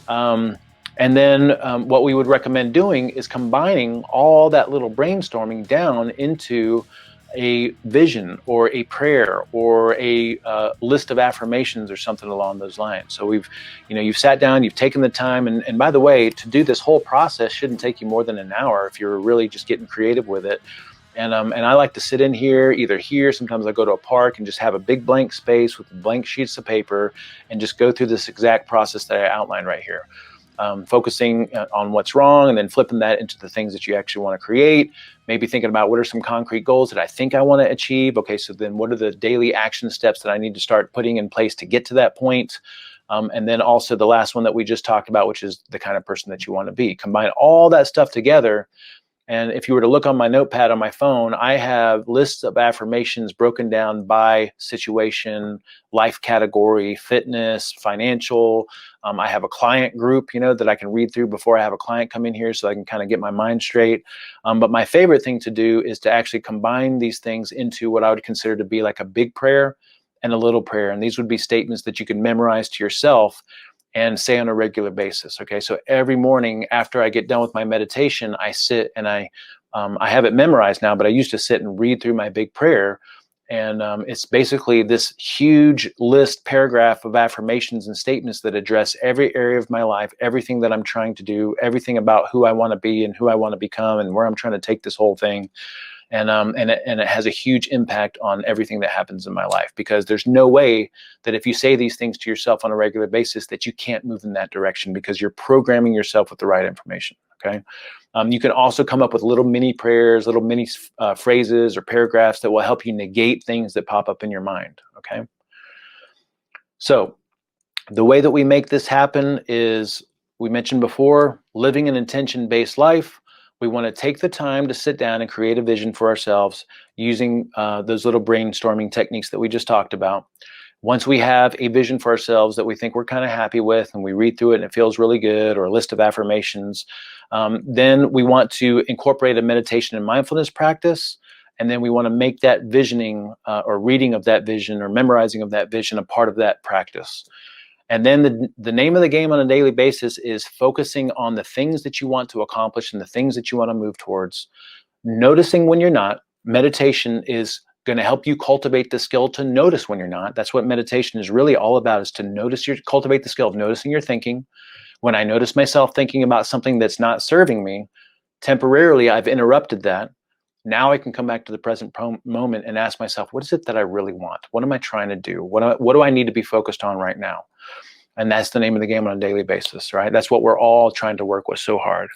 Um, and then what we would recommend doing is combining all that little brainstorming down into a vision or a prayer or a list of affirmations or something along those lines. So you've sat down, you've taken the time, and by the way, to do this whole process shouldn't take you more than an hour if you're really just getting creative with it. And I like to sit in here, either here, sometimes I go to a park and just have a big blank space with blank sheets of paper and just go through this exact process that I outlined right here. Focusing on what's wrong and then flipping that into the things that you actually want to create. Maybe thinking about what are some concrete goals that I think I want to achieve. Okay, so then what are the daily action steps that I need to start putting in place to get to that point? And then also the last one that we just talked about, which is the kind of person that you want to be. Combine all that stuff together. And if you were to look on my notepad on my phone, I have lists of affirmations broken down by situation, life category, fitness, financial. I have a client group, that I can read through before I have a client come in here so I can kind of get my mind straight. But my favorite thing to do is to actually combine these things into what I would consider to be like a big prayer and a little prayer. And these would be statements that you can memorize to yourself and say on a regular basis. Okay, so every morning after I get done with my meditation, I sit and I have it memorized now, but I used to sit and read through my big prayer. And it's basically this huge list paragraph of affirmations and statements that address every area of my life, everything that I'm trying to do, everything about who I want to be and who I want to become and where I'm trying to take this whole thing. And it has a huge impact on everything that happens in my life, because there's no way that if you say these things to yourself on a regular basis that you can't move in that direction, because you're programming yourself with the right information. Okay. You can also come up with little mini prayers, little mini phrases or paragraphs that will help you negate things that pop up in your mind. Okay. So the way that we make this happen is, we mentioned before, living an intention-based life. We want to take the time to sit down and create a vision for ourselves using those little brainstorming techniques that we just talked about. Once we have a vision for ourselves that we think we're kind of happy with, and we read through it and it feels really good, or a list of affirmations, then we want to incorporate a meditation and mindfulness practice. And then we want to make that visioning or reading of that vision or memorizing of that vision a part of that practice. And then the name of the game on a daily basis is focusing on the things that you want to accomplish and the things that you want to move towards. Noticing when you're not. Meditation is going to help you cultivate the skill to notice when you're not. That's what meditation is really all about, is to cultivate the skill of noticing your thinking. When I notice myself thinking about something that's not serving me, temporarily I've interrupted that. Now I can come back to the present moment and ask myself, what is it that I really want? What am I trying to do? What do I need to be focused on right now? And that's the name of the game on a daily basis, right? That's what we're all trying to work with so hard.